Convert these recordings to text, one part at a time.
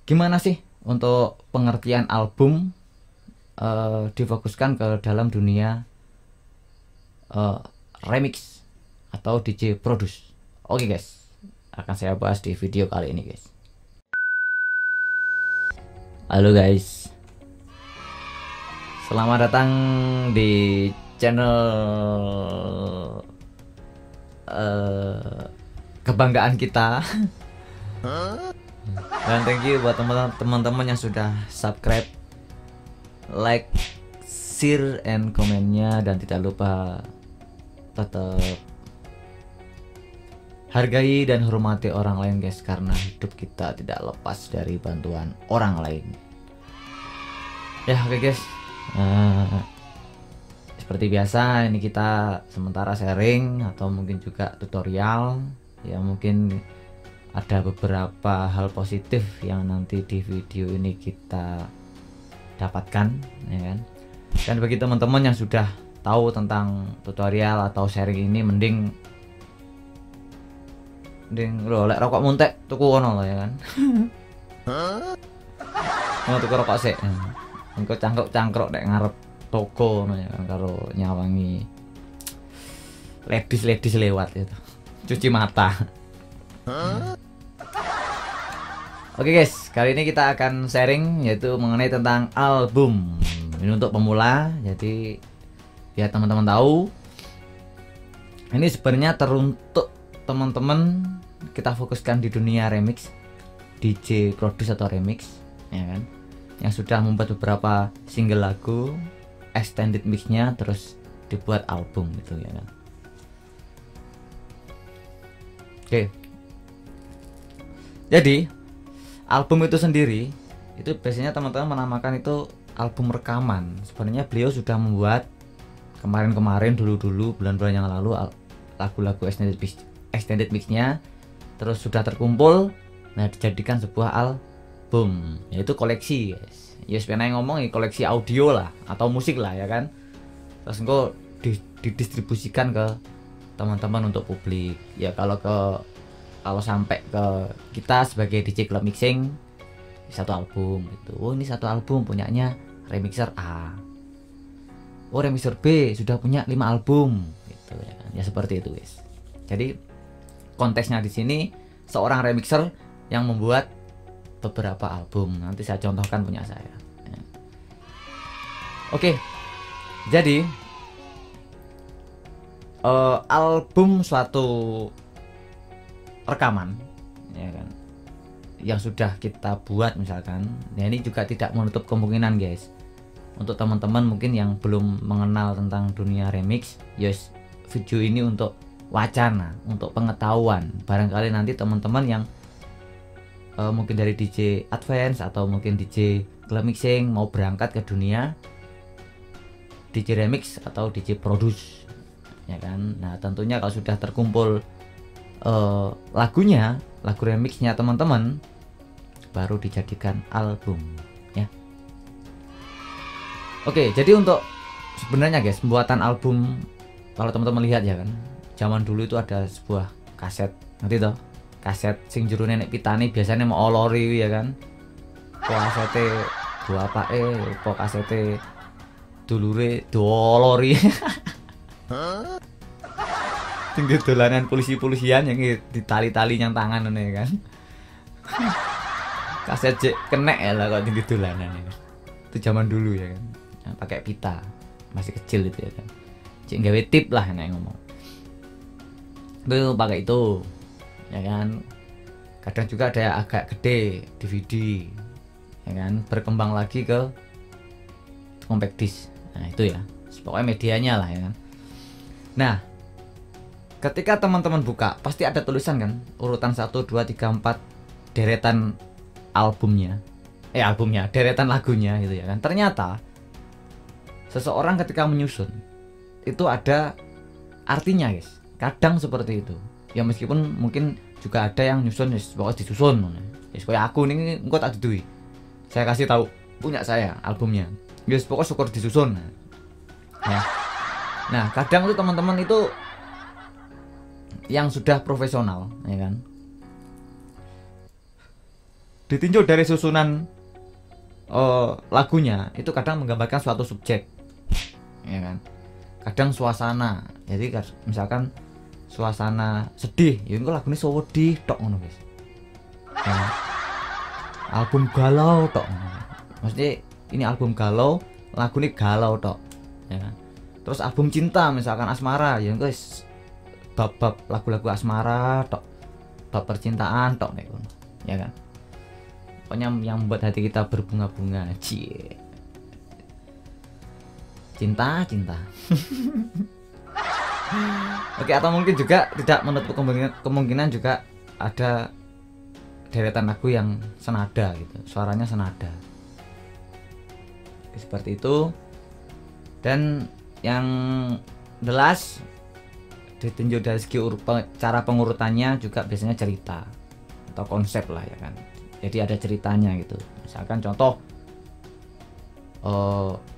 gimana sih untuk pengertian album difokuskan ke dalam dunia remix atau DJ produce. Oke guys, akan saya bahas di video kali ini guys. Halo guys, selamat datang di channel kebanggaan kita. Dan thank you buat teman-teman yang sudah subscribe, like, share, and komennya. Dan tidak lupa tetap hargai dan hormati orang lain guys, karena hidup kita tidak lepas dari bantuan orang lain. Ya oke guys, seperti biasa ini kita sementara sharing atau mungkin juga tutorial. Ya mungkin ada beberapa hal positif yang nanti di video ini kita dapatkan, ya kan. Dan bagi teman-teman yang sudah tahu tentang tutorial atau sharing ini, mending lo lek rokok muntek tuku ono ya kan. Mau tuku rokok sih, engko cangkruk nek ngarep toko ya kan, karo nyawangi ladies lewat itu cuci mata. Oke guys, kali ini kita akan sharing yaitu mengenai tentang album. Ini untuk pemula, jadi biar teman-teman tahu. Ini sebenarnya teruntuk teman-teman, kita fokuskan di dunia remix, DJ produce atau remix, ya kan, yang sudah membuat beberapa single lagu, extended mixnya, terus dibuat album gitu ya kan. Oke. Jadi album itu sendiri itu biasanya teman-teman menamakan itu album rekaman. Sebenarnya beliau sudah membuat kemarin dulu bulan-bulan yang lalu lagu-lagu extended mixnya, terus sudah terkumpul, nah dijadikan sebuah album, yaitu koleksi guys. Ya sebenarnya ngomong koleksi audio lah atau musik lah ya kan. Terus engko didistribusikan ke teman-teman untuk publik. Ya kalau sampai ke kita sebagai DJ club mixing, satu album gitu. Oh ini satu album punyanya remixer A. Oh remixer B sudah punya 5 album gitu ya kan. Ya seperti itu guys. Jadi konteksnya di sini seorang remixer yang membuat beberapa album. Nanti saya contohkan punya saya. Ya. Oke. Jadi album suatu rekaman ya kan, yang sudah kita buat misalkan, ya ini juga tidak menutup kemungkinan guys, untuk teman-teman mungkin yang belum mengenal tentang dunia remix, yes, video ini untuk wacana, untuk pengetahuan. Barangkali nanti teman-teman yang mungkin dari DJ advance atau mungkin DJ club mixing mau berangkat ke dunia DJ remix atau DJ produce, ya kan. Nah tentunya kalau sudah terkumpul lagu remixnya teman-teman, baru dijadikan album ya. Oke, jadi untuk sebenarnya guys, pembuatan album, kalau teman-teman lihat ya kan, zaman dulu itu ada sebuah kaset, ngerti toh? Kaset sing jero nenek pitane biasanya mau olori ya kan. Kasete dua apa kasete dulure dolori. Tinggi dolanan polisi-polisian yang ditali-tali yang tangan ya kan. Kaset kenek ya lah kalau tinggi dolanan ya. Itu zaman dulu ya kan. Yang pakai pita, masih kecil itu ya kan. Cik gawe tip lah nek ngomong. Itu pakai itu. Ya kan. Kadang juga ada yang agak gede, DVD. Ya kan, berkembang lagi ke compact disc. Nah, itu ya. Pokoknya medianya lah ya kan. Nah, ketika teman-teman buka pasti ada tulisan kan, urutan 1, 2, 3, 4 deretan albumnya, deretan lagunya gitu ya kan. Ternyata seseorang ketika menyusun itu ada artinya guys. Kadang seperti itu. Ya meskipun mungkin juga ada yang nyusun pokoknya disusun. Ya kayak aku nih engko tak didui. Saya kasih tahu punya saya albumnya. Ya pokoknya syukur disusun. Ya. Nah, kadang tuh teman-teman itu yang sudah profesional ya kan, ditinjau dari susunan lagunya itu kadang menggambarkan suatu subjek, ya kan. Kadang suasana, jadi misalkan suasana sedih, ya itu lagunya sedih tok ngono guys. Ya. Album galau tok, maksudnya ini album galau, lagunya galau tok, ya kan. Terus album cinta misalkan asmara, ya guys bab-bab lagu-lagu asmara tok, bab percintaan tok nek ngono, ya kan. Pokoknya yang membuat hati kita berbunga-bunga, cie. Cinta. Oke, atau mungkin juga tidak menutup kemungkinan juga ada deretan lagu yang senada gitu, suaranya senada. Seperti itu. Dan yang the last ditinjau dari segi cara pengurutannya juga biasanya cerita atau konsep lah, ya kan. Jadi ada ceritanya gitu. Misalkan contoh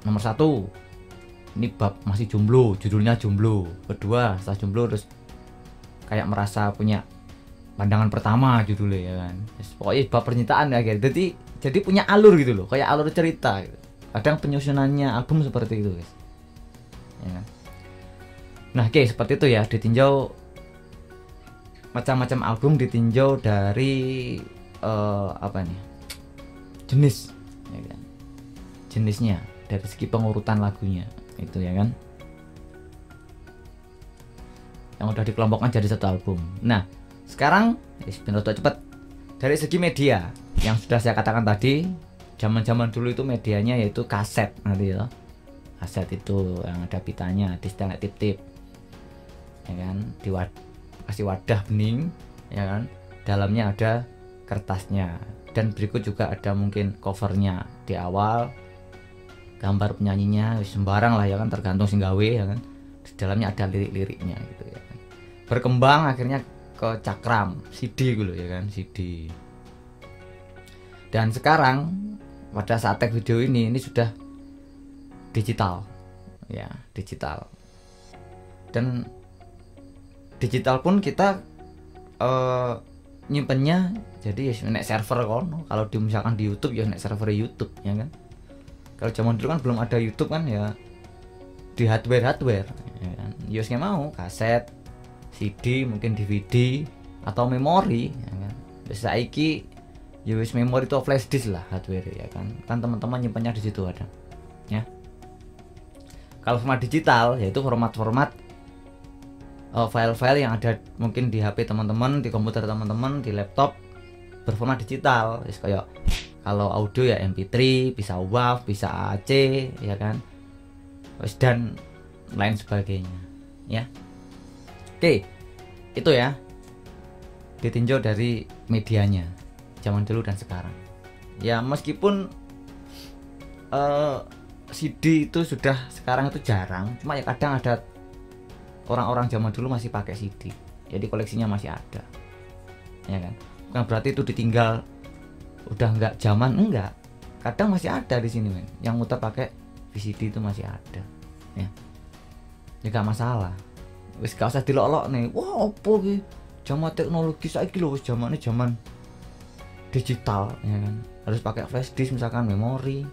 nomor 1 ini bab masih jomblo, judulnya jomblo. Kedua setelah jomblo terus kayak merasa punya pandangan pertama judulnya, ya kan. Pokoknya bab percintaan ya guys. Jadi punya alur gitu loh, kayak alur cerita gitu. Kadang penyusunannya album seperti itu guys, ya kan. Nah oke, seperti itu ya, ditinjau macam-macam album, ditinjau dari apa nih, jenis, ya kan, jenisnya dari segi pengurutan lagunya itu, ya kan, yang udah dikelompokkan jadi satu album. Nah sekarang cepat dari segi media yang sudah saya katakan tadi, zaman dulu itu medianya yaitu kaset nanti ya, kaset itu yang ada pitanya, distel tip-tip, ya kan, kasih wadah bening, ya kan, dalamnya ada kertasnya, dan berikut juga ada mungkin covernya di awal, gambar penyanyinya sembarang lah, ya kan, tergantung sing gawe, ya kan. Di dalamnya ada lirik-liriknya gitu, ya kan. Berkembang akhirnya ke cakram CD gitu, ya kan, CD. Dan sekarang pada saat tag video ini sudah digital, ya, digital. Dan digital pun kita nyimpennya jadi ya nek server kono. Kalau misalkan di YouTube ya nek server YouTube, ya kan. Kalau zaman dulu kan belum ada YouTube kan, ya di hardware, ya kan. Ya wis mau kaset, CD, mungkin DVD atau memori, ya kan. Wis saiki ya wis memori itu flash disk lah hardware, ya kan. Kan teman-teman nyimpennya di situ ada, ya. Kalau format digital yaitu format-format file-file yang ada mungkin di HP teman-teman, di komputer teman-teman, di laptop, berformat digital. Kayak kalau audio ya MP3, bisa WAV, bisa AAC, ya kan, dan lain sebagainya, ya. Oke, itu ya, ditinjau dari medianya zaman dulu dan sekarang. Ya meskipun CD itu sudah sekarang itu jarang, cuma ya kadang ada orang-orang zaman dulu masih pakai CD, jadi koleksinya masih ada, ya kan. Bukan berarti itu ditinggal udah nggak zaman, enggak, kadang masih ada di sini, men, yang muter pakai VCD itu masih ada, ya nggak masalah. Wis gak usah dilok-lok nih, wah opo ki zaman teknologi saiki lho, wis zamane zaman digital, ya kan, harus pakai flash disk misalkan, memori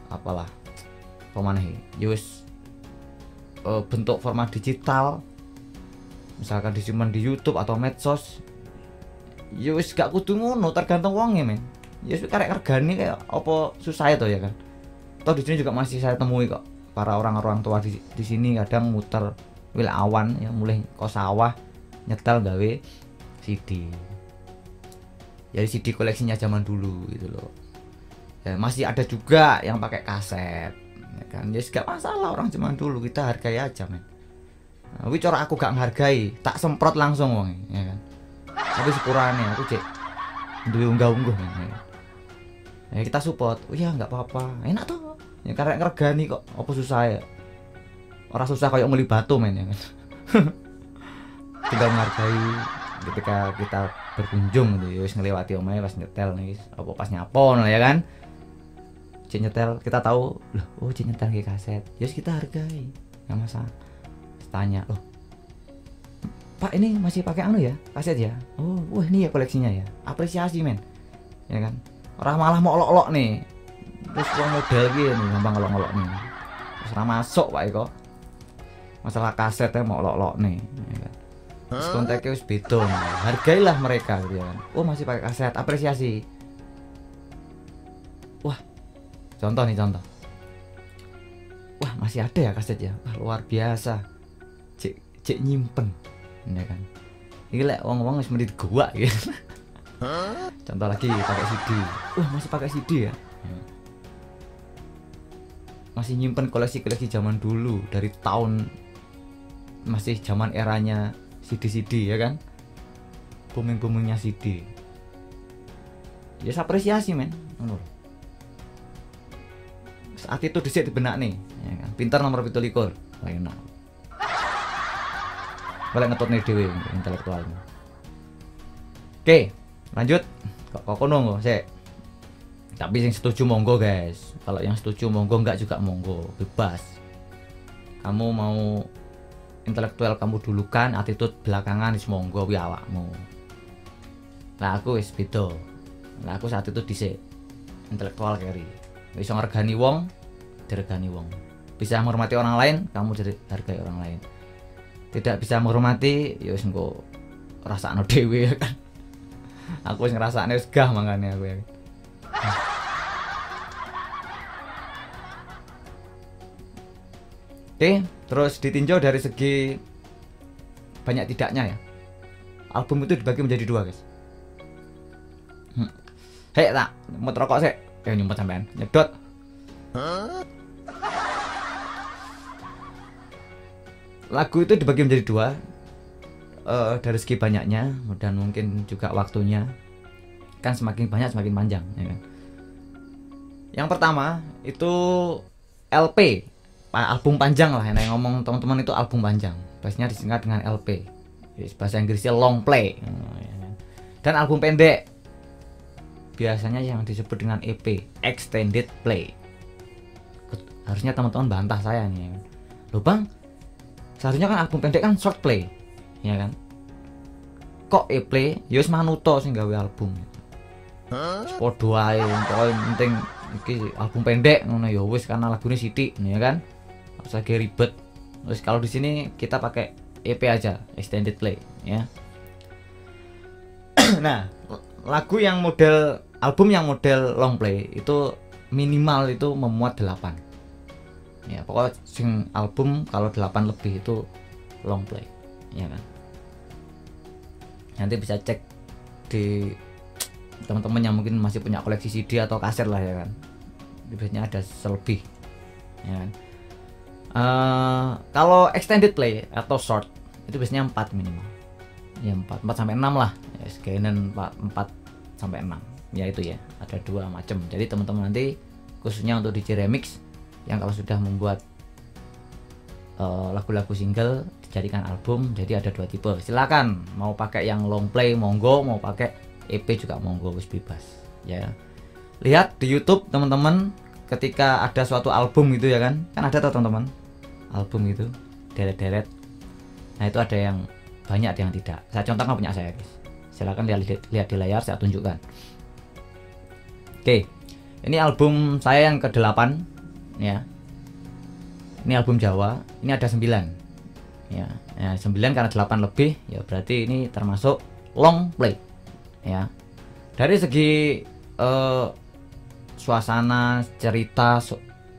apalah pemana ya wis bentuk format digital misalkan disimpan di YouTube atau medsos, ya wis gak kudu ngono, tergantung wongnya, men. Ya wis karek regane kayak apa susah itu, ya kan. Toh di sini juga masih saya temui kok para orang-orang tua di sini kadang muter wil awan, ya, mulai ke sawah nyetel gawe CD. Jadi CD koleksinya zaman dulu gitu loh. Ya, masih ada juga yang pakai kaset, ya kan. Ya gak masalah, orang zaman dulu, kita hargai aja, men. Nah, cara aku gak menghargai, tak semprot langsung wong, ya kan. Tapi sepurane aku cek duwe unggah-ungguh, men. Ya kita support. Oh ya nggak apa-apa, enak tuh. Ya karek ngregani kok, apa susah ya. Orang susah kayak ngeli batu, men, ya kan. Tinggal menghargai ketika kita berkunjung gitu, ya wis ngelewati omahe pas nyetel nih, apa pas nyapon lah, ya kan. Cek nyetel, kita tahu loh, oh cek nyetel ke kaset, ya kita hargai, nggak masalah. Tanya loh, Pak ini masih pakai anu ya, kaset ya. Oh, wah ini ya koleksinya ya. Apresiasi men. Ya kan. Orang malah mau olok-olok nih. Terus wong model gini gampang olok-olok nih. Terus ora masuk Pak Eko. Masalah kasetnya mau olok-olok nih, ya kan. Terus kontaknya wis beda. Hargailah mereka gitu ya kan. Oh, masih pakai kaset, apresiasi. Wah. Contoh nih contoh. Wah, masih ada ya kaset ya. Wah, luar biasa. Cek nyimpen. Ya kan. Iki lek wong-wong wis mendit gua gitu. Contoh lagi pakai CD. Wah, masih pakai CD ya. Masih nyimpen koleksi-koleksi zaman dulu dari tahun masih zaman eranya CD-CD ya kan. Booming-boomingnya CD. Ya apresiasi men. Ngono. Saat itu dhisik dibenak nih, ya kan. Pintar nomor 17. Lah enak. Boleh ngetutne dhewe intelektualnya. Oke, lanjut. Kok kono sik. Tapi yang setuju monggo guys. Kalau yang setuju monggo, enggak juga monggo, bebas. Kamu mau intelektual kamu dulukan, attitude belakangan wis monggo kuwi awakmu. Lah aku wis beda. Lah aku saat itu dhisik intelektual carry. Bisa ngergani wong, diregani wong. Bisa menghormati orang lain, kamu dihargai orang lain. Tidak bisa menghormati, ya wis engko rasakno dhewe ya kan. Aku wis ngrasakne wis gah mangane aku ya. Oke, terus ditinjau dari segi banyak tidaknya ya. Album itu dibagi menjadi 2 guys. Hei tak, mau rokok sih. Nyumpet sampean, nyedot. Lagu itu dibagi menjadi 2. Dari segi banyaknya dan mungkin juga waktunya. Kan semakin banyak semakin panjang ya kan? Yang pertama itu LP, album panjang lah yang ngomong teman-teman, itu album panjang. Biasanya disingkat dengan LP. Bahasa Inggrisnya long play. Dan album pendek biasanya yang disebut dengan EP, extended play. Harusnya teman-teman bantah saya nih. Loh Bang, seharusnya kan album pendek kan short play, ya kan? Kok EP? Ya wis manuto sing gawe album. Podo ae, pokoke penting iki album pendek ngono ya wis, karena lagune sithik ya kan. Harus lagi ribet. Terus kalau di sini kita pakai EP aja, extended play ya. Nah, lagu yang model album yang model long play itu minimal itu memuat 8. Ya, pokoknya sing album kalau 8 lebih itu long play, ya kan. Nanti bisa cek di teman-teman yang mungkin masih punya koleksi CD atau kaset lah ya kan. Biasanya ada selebih, ya kan. Kalau extended play atau short itu biasanya 4 minimal. Ya 4 sampai 6 lah. Ya, sekalian 4 sampai 6. Ya itu ya, ada 2 macam. Jadi teman-teman nanti khususnya untuk DJ remix yang kalau sudah membuat lagu-lagu single dijadikan album, jadi ada 2 tipe. Silakan mau pakai yang long play monggo, mau pakai EP juga monggo, wis bebas ya. Lihat di YouTube teman-teman, ketika ada suatu album gitu ya kan ada tuh teman-teman album gitu deret-deret. Nah itu ada yang banyak, ada yang tidak. Saya contohkan punya saya guys. Silakan lihat di layar, saya tunjukkan. Oke, ini album saya yang ke-8 ya. Ini album Jawa, ini ada 9 ya. 9 karena 8 lebih ya, berarti ini termasuk long play ya. Dari segi suasana, cerita,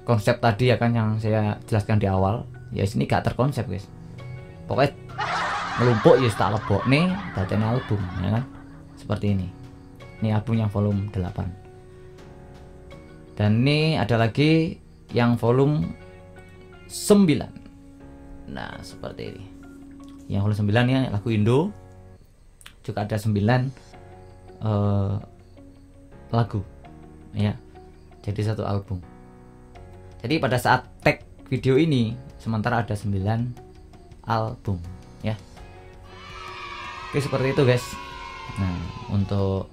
konsep tadi ya kan yang saya jelaskan di awal, ya sini gak terkonsep guys. Pokoknya melumpuk ya tak lebok nih datanya album ya kan. Seperti ini. Ini album yang volume 8. Dan ini ada lagi yang volume 9. Nah seperti ini. Yang volume 9 ya lagu Indo. Juga ada 9 lagu ya. Jadi satu album. Jadi pada saat tag video ini sementara ada 9 album ya. Oke seperti itu guys. Nah untuk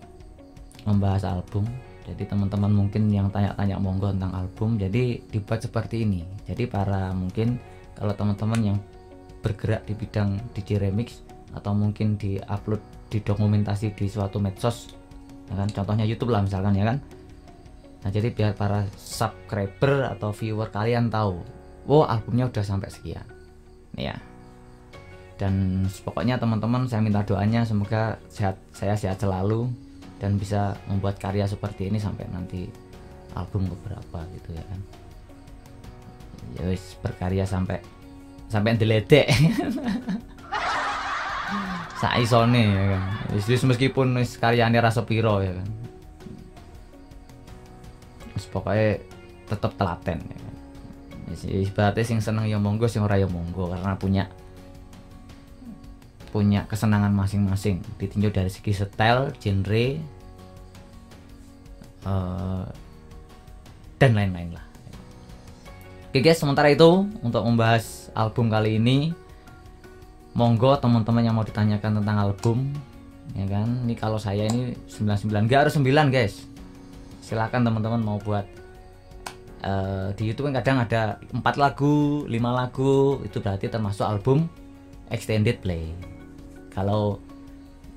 membahas album, jadi teman-teman mungkin yang tanya-tanya monggo tentang album, jadi dibuat seperti ini. Jadi para mungkin kalau teman-teman yang bergerak di bidang DJ remix atau mungkin diupload, didokumentasi di suatu medsos, ya kan, contohnya YouTube lah misalkan, ya kan. Nah jadi biar para subscriber atau viewer kalian tahu, wow albumnya udah sampai sekian, ya. Dan pokoknya teman-teman, saya minta doanya semoga saya sehat selalu dan bisa membuat karya seperti ini sampai nanti album beberapa gitu, ya kan. Ya wis, berkarya sampai deledek. Saisone, ya kan. Wis meskipun wis karyane ra sepiro, ya kan. Pokoknya tetap telaten, ya kan. Ibaratnya sing seneng ya monggo, sing ora ya monggo, karena punya kesenangan masing-masing, ditinjau dari segi style, genre, dan lain-lain lah. Oke guys, sementara itu untuk membahas album kali ini, monggo teman-teman yang mau ditanyakan tentang album, ya kan. Ini kalau saya ini 99, nggak harus 9 guys. Silakan teman-teman mau buat di YouTube kan kadang ada 4 lagu, 5 lagu, itu berarti termasuk album extended play. Kalau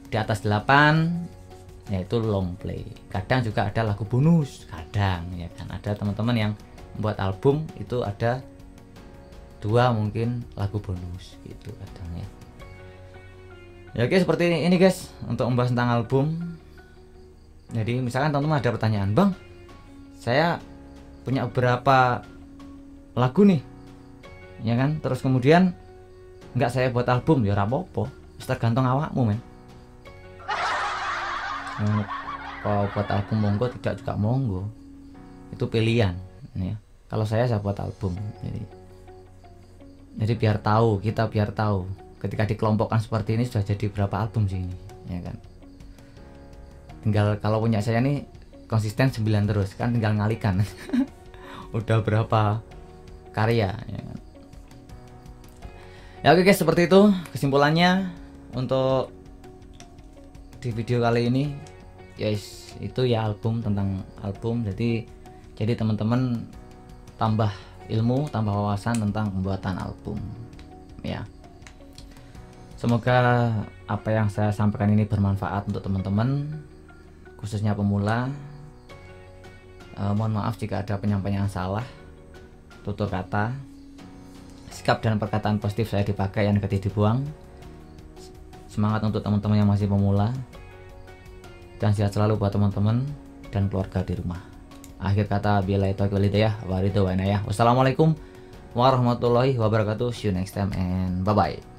di atas 8 yaitu long play. Kadang juga ada lagu bonus, kadang, ya kan. Ada teman-teman yang buat album itu ada 2 mungkin lagu bonus gitu kadang, ya. Ya oke, seperti ini guys untuk membahas tentang album. Jadi misalkan teman-teman ada pertanyaan, bang, saya punya beberapa lagu nih, ya kan, terus kemudian nggak saya buat album, ya rapopo, tergantung awakmu men. Kalau buat album monggo, tidak juga monggo, itu pilihan, ya. Kalau saya buat album, jadi biar tahu, kita biar tahu ketika dikelompokkan seperti ini sudah jadi berapa album sih ini, ya kan. Tinggal kalau punya saya nih konsisten 9 terus kan, tinggal ngalikan. Udah berapa karya, ya kan? Ya oke guys, seperti itu kesimpulannya untuk di video kali ini. Yes, itu ya album, tentang album. Jadi teman-teman tambah ilmu, tambah wawasan tentang pembuatan album, ya. Semoga apa yang saya sampaikan ini bermanfaat untuk teman-teman, khususnya pemula. Mohon maaf jika ada penyampaian yang salah, tutur kata, sikap dan perkataan positif saya dipakai, yang negatif dibuang. Semangat untuk teman-teman yang masih pemula, dan sehat selalu buat teman-teman dan keluarga di rumah. Akhir kata, billahi taufiq wal hidayah, wa ridho wa inayah. Wassalamualaikum warahmatullahi wabarakatuh. See you next time and bye bye.